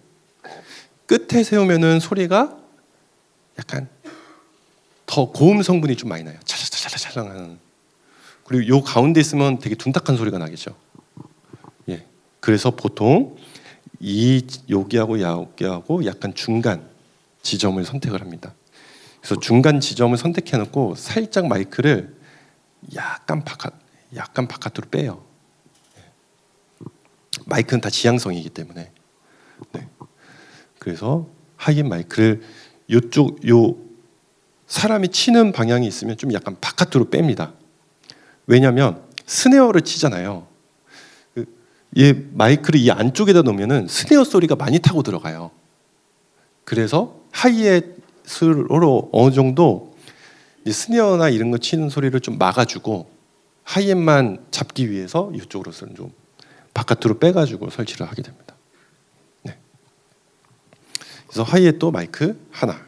끝에 세우면은 소리가 약간 더 고음 성분이 좀 많이 나요. 찰랑찰랑 하는. 그리고 요 가운데 있으면 되게 둔탁한 소리가 나겠죠. 예. 그래서 보통 여기하고 여기하고 약간 중간 지점을 선택을 합니다. 그래서 중간 지점을 선택해 놓고 살짝 마이크를 약간 바깥으로 빼요. 마이크는 다 지향성이기 때문에. 네. 그래서 하이엔 마이크를 요 사람이 치는 방향이 있으면 좀 약간 바깥으로 뺍니다. 왜냐하면 스네어를 치잖아요. 얘 마이크를 이 안쪽에다 놓으면은 스네어 소리가 많이 타고 들어가요. 그래서 하이햇으로 어느 정도 스네어나 이런 거 치는 소리를 좀 막아주고 하이햇만 잡기 위해서 이쪽으로서는 좀 바깥으로 빼가지고 설치를 하게 됩니다. 네. 그래서 하이햇 또 마이크 하나.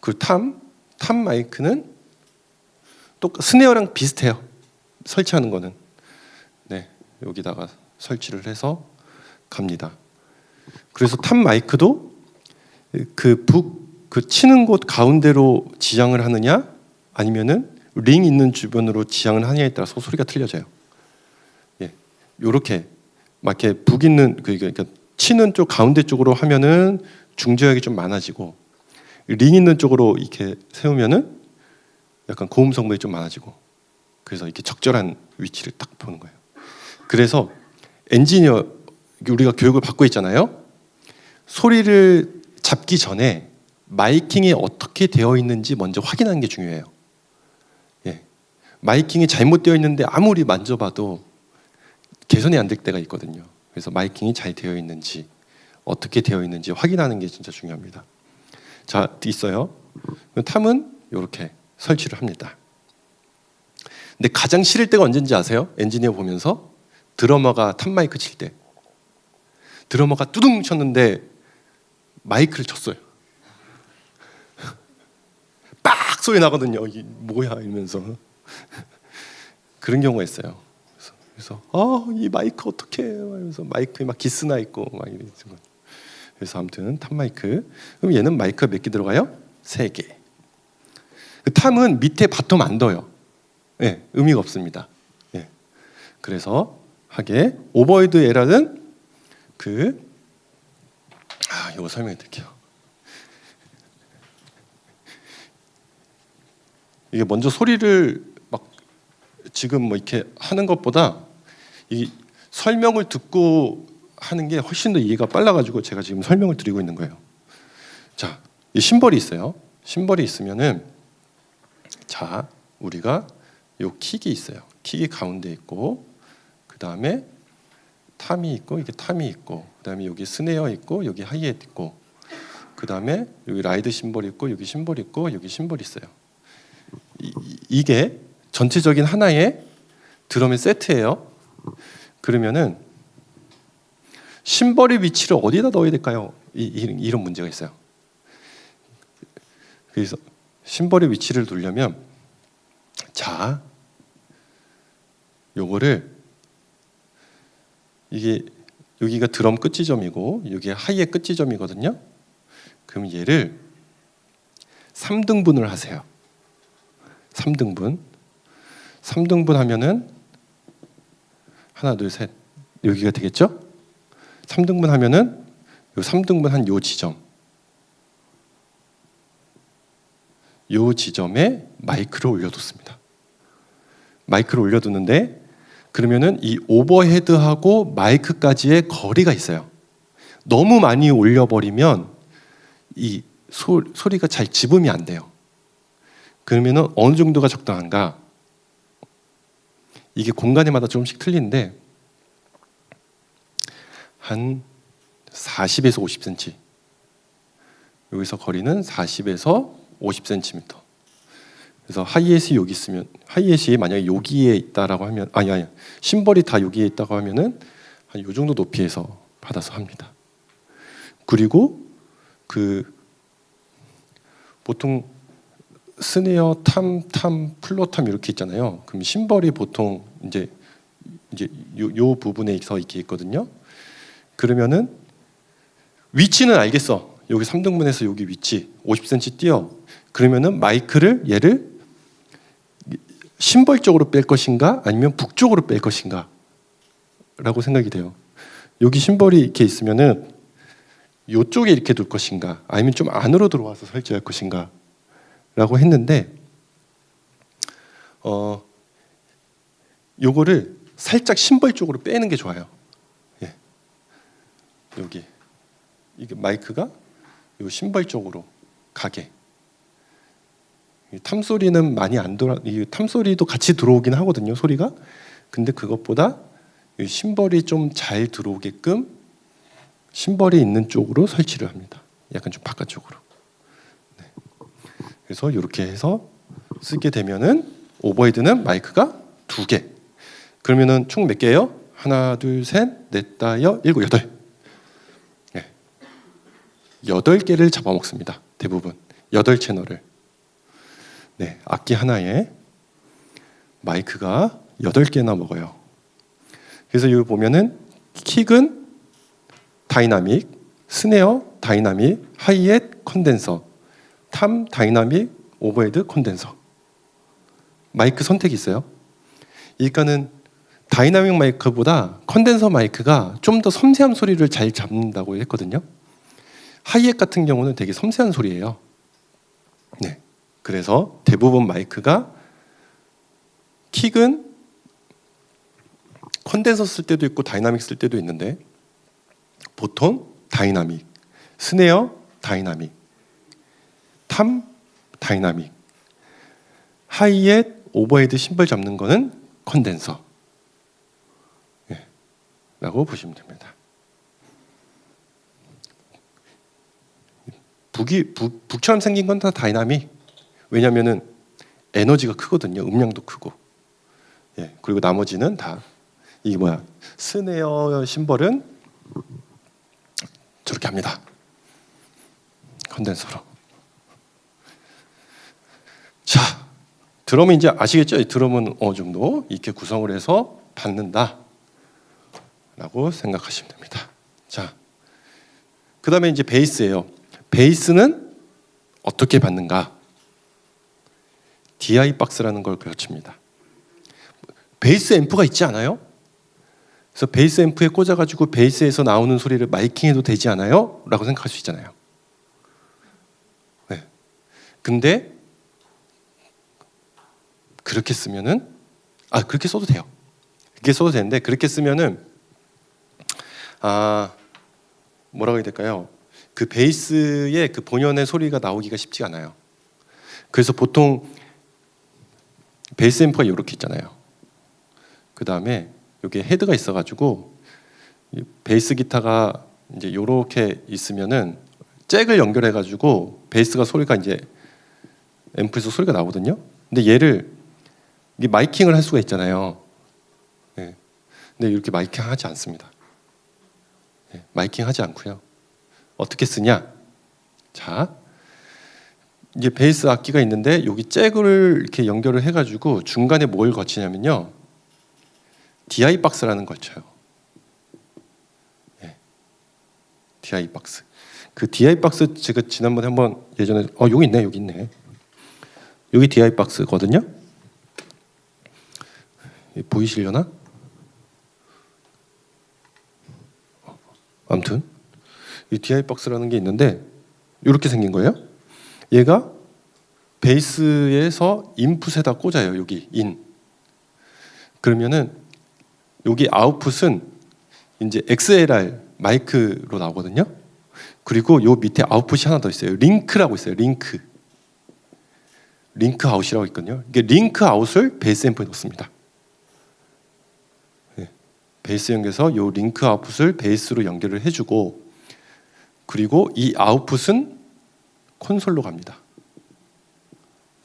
그 탐 마이크는 또 스네어랑 비슷해요. 설치하는 거는. 네, 여기다가 설치를 해서 갑니다. 그래서 탐 마이크도 그 치는 곳 가운데로 지향을 하느냐 아니면은 링 있는 주변으로 지향을 하느냐에 따라서 소리가 틀려져요. 예, 요렇게 막 이렇게 북 있는 그러니까 치는 쪽 가운데 쪽으로 하면은 중저역이 좀 많아지고 링 있는 쪽으로 이렇게 세우면은 약간 고음 성분이 좀 많아지고 그래서 이렇게 적절한 위치를 딱 보는 거예요. 그래서 엔지니어 우리가 교육을 받고 있잖아요. 소리를 잡기 전에 마이킹이 어떻게 되어 있는지 먼저 확인하는 게 중요해요. 예. 마이킹이 잘못되어 있는데 아무리 만져봐도 개선이 안 될 때가 있거든요. 그래서 마이킹이 잘 되어 있는지 어떻게 되어 있는지 확인하는 게 진짜 중요합니다. 자, 있어요. 탐은 이렇게 설치를 합니다. 근데 가장 싫을 때가 언제인지 아세요? 엔지니어 보면서 드러머가 탑 마이크 칠 때 드러머가 뚜둥 쳤는데 마이크를 쳤어요. 빡 소리 나거든요. 이게 뭐야 이러면서 그런 경우가 있어요. 그래서 이 마이크 어떡해 이러면서 마이크에 막 기스나 있고 막 이런 거. 그래서 아무튼 탑 마이크. 그럼 얘는 마이크가 몇 개 들어가요? 3개. 그 탐은 밑에 바텀 안 둬요. 예, 의미가 없습니다. 예. 그래서 하게 오버헤드 에라는 이거 설명해 드릴게요. 이게 먼저 소리를 막 지금 뭐 이렇게 하는 것보다 이 설명을 듣고 하는 게 훨씬 더 이해가 빨라가지고 제가 지금 설명을 드리고 있는 거예요. 자, 이 심벌이 있어요. 심벌이 있으면은 자, 우리가 요 킥이 있어요. 킥이 가운데 있고 그 다음에 탐이 있고 이게 탐이 있고 그 다음에 여기 스네어 있고 여기 하이햇 있고 그 다음에 여기 라이드 심벌 있고 여기 심벌 있고 여기 심벌 있어요. 이게 전체적인 하나의 드럼의 세트예요. 그러면은 심벌의 위치를 어디다 넣어야 될까요? 이런 문제가 있어요. 그래서 심벌의 위치를 두려면 자, 요거를 이게 여기가 드럼 끝 지점이고 여기가 하이의 끝 지점이거든요. 그럼 얘를 3등분을 하세요. 3등분. 3등분 하면은 하나, 둘, 셋 여기가 되겠죠? 3등분 하면은 요 3등분 한 요 지점. 요 지점에 마이크를 올려뒀습니다. 마이크를 올려두는데 그러면은 이 오버헤드하고 마이크까지의 거리가 있어요. 너무 많이 올려버리면 이 소리가 잘 집음이 안 돼요. 그러면은 어느 정도가 적당한가? 이게 공간에마다 조금씩 틀린데 한 40에서 50cm. 여기서 거리는 40에서 50cm. 그래서 하이햇이 여기 있으면 하이햇이 만약에 여기에 있다라고 하면 아니 심벌이 다 여기에 있다고 하면은 한 요 정도 높이에서 받아서 합니다. 그리고 보통 스네어, 탐, 플로탐 이렇게 있잖아요. 그럼 심벌이 보통 이제 요 부분에서 이렇게 있거든요. 그러면은 위치는 알겠어. 여기 3등분해서 여기 위치 50cm 띄어. 그러면은 마이크를 얘를 심벌 쪽으로 뺄 것인가 아니면 북쪽으로 뺄 것인가 라고 생각이 돼요. 여기 심벌이 이렇게 있으면은 이쪽에 이렇게 둘 것인가 아니면 좀 안으로 들어와서 설치할 것인가 라고 했는데 요거를 살짝 심벌 쪽으로 빼는 게 좋아요. 예. 여기 이게 마이크가 요 심벌 쪽으로 가게. 탐소리는 많이 안 돌아. 이 탐소리도 같이 들어오긴 하거든요, 소리가. 근데 그것보다 이 심벌이 좀 잘 들어오게끔 심벌이 있는 쪽으로 설치를 합니다. 약간 좀 바깥쪽으로. 네. 그래서 이렇게 해서 쓰게 되면은 오버헤드는 마이크가 2개. 그러면은 총 몇 개예요? 하나, 둘, 셋, 넷, 다섯, 일곱, 여덟. 네. 8개를 잡아먹습니다. 대부분 8채널을. 네, 악기 하나에 마이크가 8개나 먹어요. 그래서 여기 보면은 킥은 다이나믹, 스네어 다이나믹, 하이햇 컨덴서, 탐 다이나믹, 오버헤드 컨덴서. 마이크 선택이 있어요. 그러니까는 다이나믹 마이크보다 컨덴서 마이크가 좀 더 섬세한 소리를 잘 잡는다고 했거든요. 하이햇 같은 경우는 되게 섬세한 소리예요. 네. 그래서 대부분 마이크가 킥은 컨덴서 쓸 때도 있고 다이나믹 쓸 때도 있는데 보통 다이나믹, 스네어 다이나믹, 탐 다이나믹, 하이햇 오버헤드 심벌 잡는 거는 컨덴서. 예, 라고 보시면 됩니다. 북처럼 생긴 건 다 다이나믹. 왜냐면은 에너지가 크거든요. 음량도 크고. 예, 그리고 나머지는 다 이게 뭐야? 스네어 심벌은 저렇게 합니다. 컨덴서로. 자, 드럼은 이제 아시겠죠? 드럼은 어느 정도 이렇게 구성을 해서 받는다 라고 생각하시면 됩니다. 자, 그 다음에 이제 베이스예요. 베이스는 어떻게 받는가? DI 박스라는 걸 가르칩니다. 베이스 앰프가 있지 않아요? 그래서 베이스 앰프에 꽂아가지고 베이스에서 나오는 소리를 마이킹해도 되지 않아요? 라고 생각할 수 있잖아요. 네. 근데 그렇게 쓰면은 그렇게 써도 돼요. 그렇게 써도 되는데 그렇게 쓰면은 뭐라고 해야 될까요? 그 베이스의 그 본연의 소리가 나오기가 쉽지가 않아요. 그래서 보통 베이스 앰프가 이렇게 있잖아요. 그 다음에 여기 헤드가 있어가지고 베이스 기타가 이제 이렇게 있으면은 잭을 연결해가지고 베이스가 소리가 이제 앰프에서 소리가 나거든요. 근데 얘를 이게 마이킹을 할 수가 있잖아요. 네. 근데 이렇게 마이킹하지 않습니다. 네. 마이킹하지 않고요. 어떻게 쓰냐? 자, 이제 베이스 악기가 있는데 여기 잭을 이렇게 연결을 해가지고 중간에 뭘 거치냐면요, DI 박스라는 걸 쳐요. 네. DI 박스. 그 DI 박스 제가 지난번에 한번 예전에 여기 있네, 여기 있네. 여기 DI 박스거든요. 보이시려나? 아무튼 이 DI 박스라는 게 있는데 이렇게 생긴 거예요. 얘가 베이스에서 인풋에다 꽂아요. 여기 인. 그러면은 여기 아웃풋은 이제 XLR 마이크로 나오거든요. 그리고 요 밑에 아웃풋이 하나 더 있어요. 링크라고 있어요. 링크 아웃이라고 있거든요. 이게 링크 아웃을 베이스 앰프에 넣습니다. 네. 베이스 연결해서 요 링크 아웃풋을 베이스로 연결을 해주고, 그리고 이 아웃풋은 콘솔로 갑니다.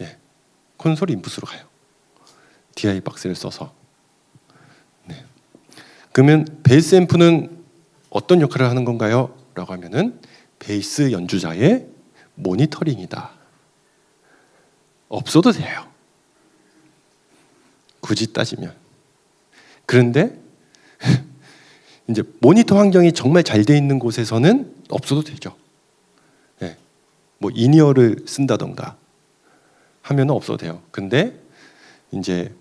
예, 콘솔 인풋으로 가요. DI 박스를 써서. 네. 그러면 베이스 앰프는 어떤 역할을 하는 건가요? 라고 하면은 베이스 연주자의 모니터링이다. 없어도 돼요. 굳이 따지면. 그런데 이제 모니터 환경이 정말 잘 돼 있는 곳에서는 없어도 되죠. 예. 뭐 인이어를 쓴다던가 하면 없어도 돼요. 근데 이제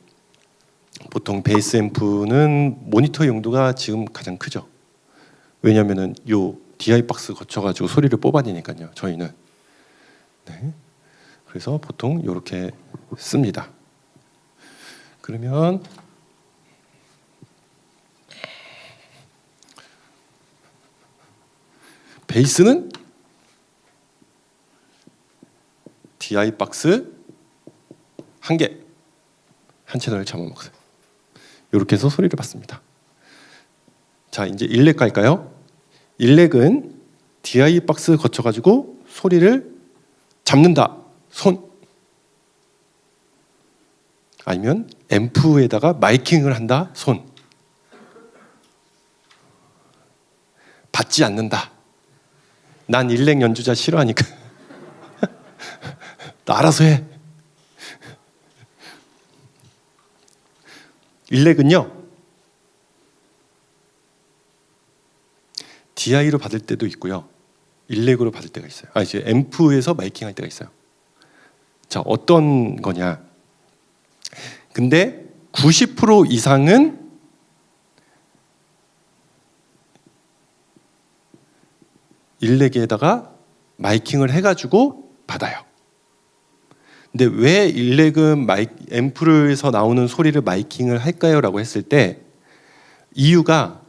보통 베이스 앰프는 모니터 용도가 지금 가장 크죠. 왜냐면은 요 DI 박스 거쳐가지고 소리를 뽑아내니까요. 저희는. 네. 그래서 보통 이렇게 씁니다. 그러면 베이스는 DI 박스 한 개, 한 채널을 잡아먹어요. 이렇게 해서 소리를 받습니다. 자, 이제 일렉 갈까요? 일렉은 DI 박스 거쳐가지고 소리를 잡는다. 손. 아니면 앰프에다가 마이킹을 한다. 손. 받지 않는다. 난 일렉 연주자 싫어하니까. 나 알아서 해. 일렉은요, DI로 받을 때도 있고요, 일렉으로 받을 때가 있어요. 이제 앰프에서 마이킹 할 때가 있어요. 자, 어떤 거냐? 근데 90% 이상은 일렉에다가 마이킹을 해가지고 받아요. 근데 왜 일렉은 앰프에서 나오는 소리를 마이킹을 할까요? 라고 했을 때 이유가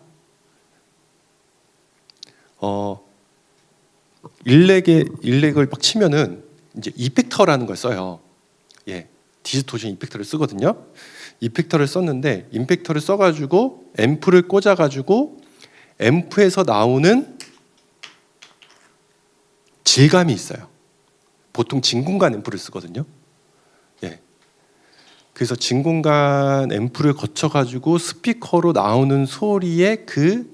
일렉을 막 치면은 이제 이펙터라는 걸 써요. 예, 디스토션 이펙터를 쓰거든요. 이펙터를 썼는데 이펙터를 써가지고 앰프를 꽂아가지고 앰프에서 나오는 질감이 있어요. 보통 진공관 앰프를 쓰거든요. 예. 그래서 진공관 앰프를 거쳐가지고 스피커로 나오는 소리에 그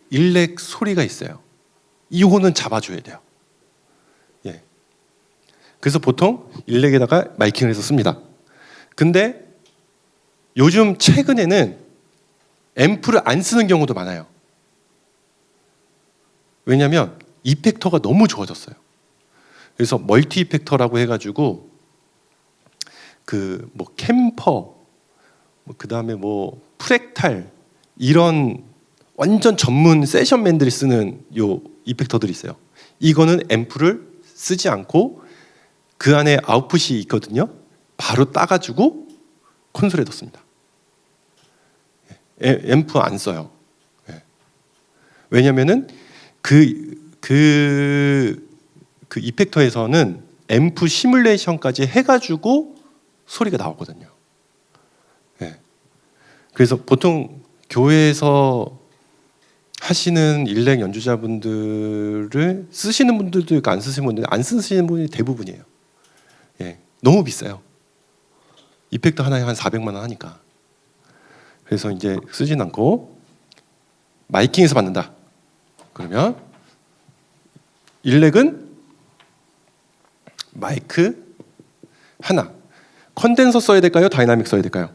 일렉 소리가 있어요. 이거는 잡아줘야 돼요. 예. 그래서 보통 일렉에다가 마이킹을 해서 씁니다. 근데 요즘 최근에는 앰프를 안 쓰는 경우도 많아요. 왜냐하면 이펙터가 너무 좋아졌어요. 그래서 멀티 이펙터라고 해가지고 그 뭐 캠퍼, 그 다음에 뭐 프랙탈 이런 완전 전문 세션맨들이 쓰는 요 이펙터들이 있어요. 이거는 앰프를 쓰지 않고 그 안에 아웃풋이 있거든요. 바로 따가지고 콘솔에 넣습니다. 앰프 안 써요. 왜냐면은 그 이펙터에서는 앰프 시뮬레이션까지 해가지고 소리가 나오거든요. 네. 그래서 보통 교회에서 하시는 일렉 연주자분들을 쓰시는 분들도 있고 안 쓰시는 분들, 안 쓰시는 분이 대부분이에요. 예, 너무 비싸요. 이펙터 하나에 한 400만 원 하니까. 그래서 이제 쓰진 않고 마이킹에서 받는다. 그러면 일렉은 마이크 하나. 컨덴서 써야 될까요? 다이나믹 써야 될까요?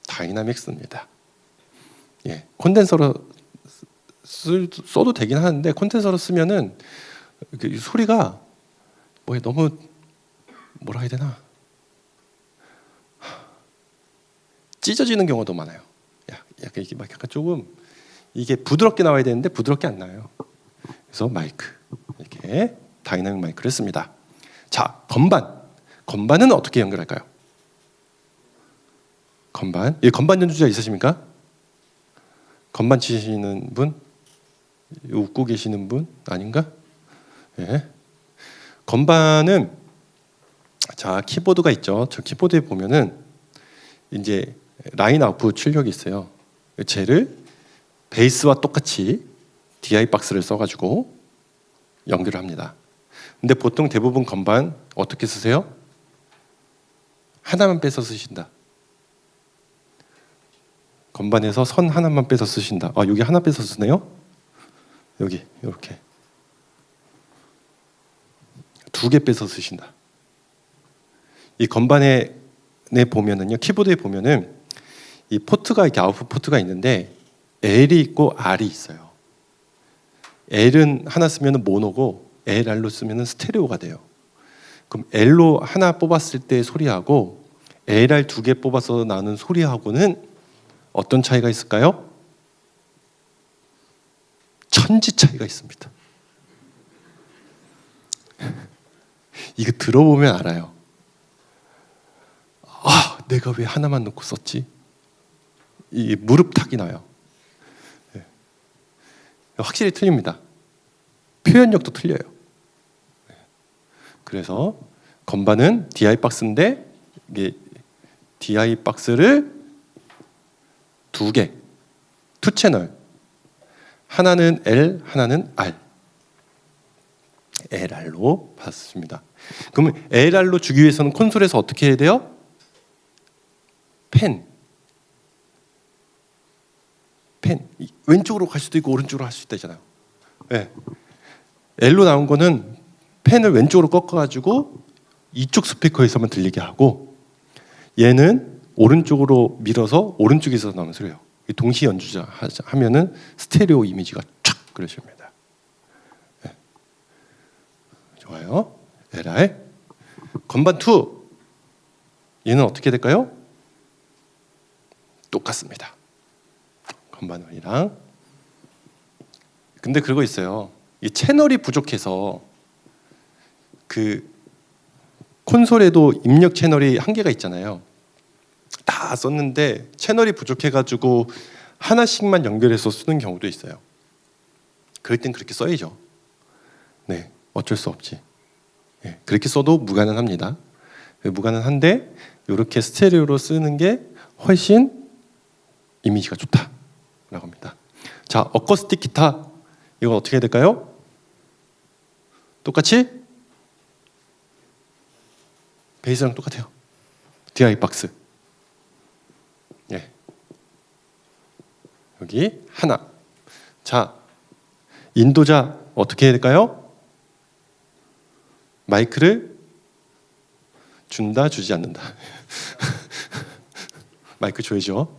다이나믹 씁니다. 예, 콘덴서로 써도 되긴 하는데 콘덴서로 쓰면은 소리가 너무 뭐라 해야 되나? 찢어지는 경우도 많아요. 약간 이게 막 약간 조금 이게 부드럽게 나와야 되는데 부드럽게 안 나와요. 그래서 마이크 이렇게 다이나믹 마이크를 씁니다. 자, 건반은 어떻게 연결할까요? 건반 연주자 있으십니까? 건반 치시는 분? 웃고 계시는 분? 아닌가? 예. 건반은 자, 키보드가 있죠. 저 키보드에 보면은 이제 라인 아웃풋 출력이 있어요. 쟤를 베이스와 똑같이 DI 박스를 써가지고 연결을 합니다. 근데 보통 대부분 건반 어떻게 쓰세요? 하나만 빼서 쓰신다. 건반에서 선 하나만 빼서 쓰신다. 여기 하나 빼서 쓰네요. 여기 이렇게 2개 빼서 쓰신다. 이 건반에 보면은요, 키보드에 보면은 이 포트가 이렇게 아웃풋 포트가 있는데 L이 있고 R이 있어요. L은 하나 쓰면은 모노고 LR로 쓰면은 스테레오가 돼요. 그럼 L로 하나 뽑았을 때 소리하고 LR 두 개 뽑아서 나는 소리하고는 어떤 차이가 있을까요? 천지 차이가 있습니다. 이거 들어보면 알아요. 아, 내가 왜 하나만 넣고 썼지? 이 무릎탁이 나요. 네. 확실히 틀립니다. 표현력도 틀려요. 네. 그래서 건반은 DI 박스인데 이게 DI 박스를 두 개, 투 채널. 하나는 L, 하나는 R. LR로 봤습니다. 그러면 LR로 주기 위해서는 콘솔에서 어떻게 해야 돼요? 펜. 왼쪽으로 갈 수도 있고 오른쪽으로 할 수도 있잖아요. 네. L로 나온 거는 펜을 왼쪽으로 꺾어가지고 이쪽 스피커에서만 들리게 하고 얘는 오른쪽으로 밀어서 오른쪽에서 나오는 소리예요. 동시 연주자 하면은 스테레오 이미지가 촥 그려집니다. 네. 좋아요. LR 건반 2 얘는 어떻게 될까요? 똑같습니다. 건반 1이랑 근데 그거 있어요. 이 채널이 부족해서 그 콘솔에도 입력 채널이 한계가 있잖아요. 다 썼는데 채널이 부족해가지고 하나씩만 연결해서 쓰는 경우도 있어요. 그럴 땐 그렇게 써야죠. 네, 어쩔 수 없지. 네, 그렇게 써도 무가능합니다. 무가능한데 이렇게 스테레오로 쓰는 게 훨씬 이미지가 좋다라고 합니다. 자, 어쿠스틱 기타 이건 어떻게 해야 될까요? 똑같이 베이스랑 똑같아요. DI 박스. 예. 여기 하나. 자, 인도자 어떻게 해야 될까요? 마이크를 준다, 주지 않는다. 마이크 줘야죠.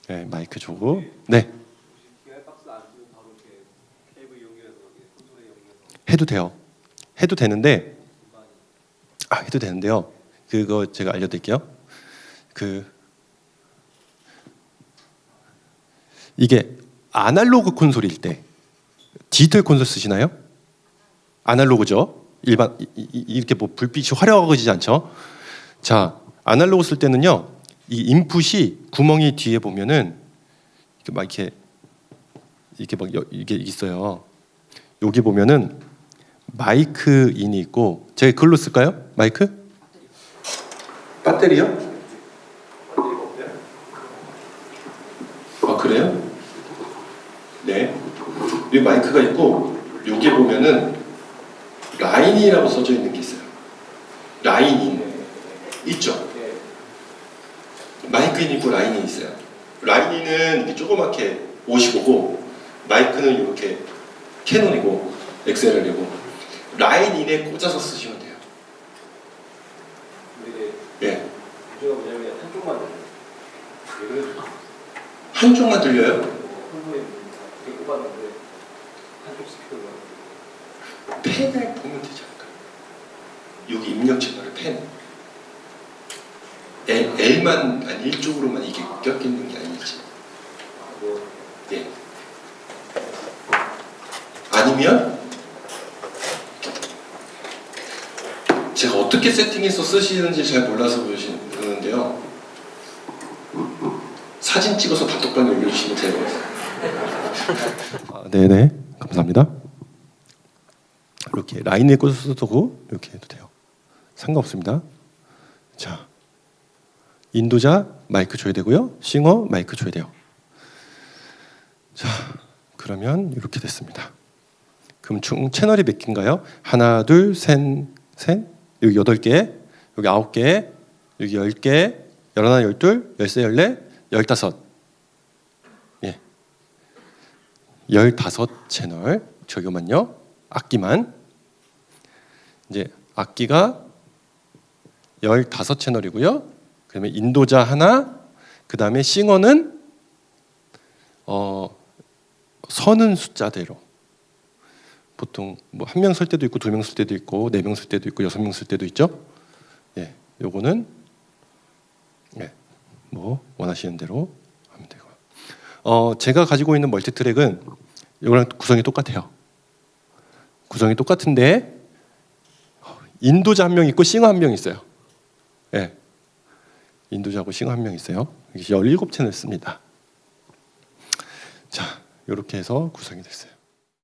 네, 마이크 주고. 네. 해도 돼요. 해도 되는데, 해도 되는데요. 그거 제가 알려드릴게요. 이게 아날로그 콘솔일 때 디지털 콘솔 쓰시나요? 아날로그죠. 일반 이렇게 뭐 불빛이 화려하지 않죠. 자, 아날로그 쓸 때는요, 이 인풋이 구멍이 뒤에 보면은 이렇게 막 이게 있어요. 여기 보면은 마이크 인이 있고, 제가 글로 쓸까요? 마이크? 배터리요? 아, 그래요? 네. 여기 마이크가 있고 여기 보면은 라인이라고 써져 있는 게 있어요. 라인인 있죠? 마이크인 있고 라인인 있어요. 라인인은 이렇게 조그맣게 55고 마이크는 이렇게 캐논이고 XLR이고 라인인에 꽂아서 쓰시면 돼요. 예. 문제가 뭐냐면 한쪽만 들려요. 한쪽만 들려요? 한쪽에 이렇게 꼽았는데 한쪽 스피커가 펜을 보면 되지 않을까요? 여기 입력 채널을 펜. L만 아니 일쪽으로만 이게 껴있는 게 아니지. 예. 아니면 제가 어떻게 세팅해서 쓰시는지 잘 몰라서 그러는데요. 사진 찍어서 단톡방에 올려주시면 될 것 같아요. 네네, 감사합니다. 이렇게 라인에 꽂아서 쓰고 이렇게 해도 돼요. 상관없습니다. 자, 인도자 마이크 줘야 되고요. 싱어 마이크 줘야 돼요. 자, 그러면 이렇게 됐습니다. 그럼 총 채널이 몇 개인가요? 하나, 둘, 셋, 여기 8개, 여기 9개, 여기 10개, 11, 12, 13, 14, 15. 예. 15채널. 저기만요. 악기만. 이제 악기가 15채널이고요. 그다음에 인도자 하나, 그다음에 싱어는 서는 숫자대로 보통 뭐 한 명 쓸 때도 있고 두 명 쓸 때도 있고 네 명 쓸 때도 있고 여섯 명 쓸 때도 있죠. 예, 요거는 뭐 원하시는 대로 하면 되고. 제가 가지고 있는 멀티트랙은 이거랑 구성이 똑같아요. 구성이 똑같은데 인도자 한 명 있고 싱어 한 명 있어요. 예, 인도자하고 싱어 한 명 있어요. 17채널 씁니다. 자, 이렇게 해서 구성이 됐어요.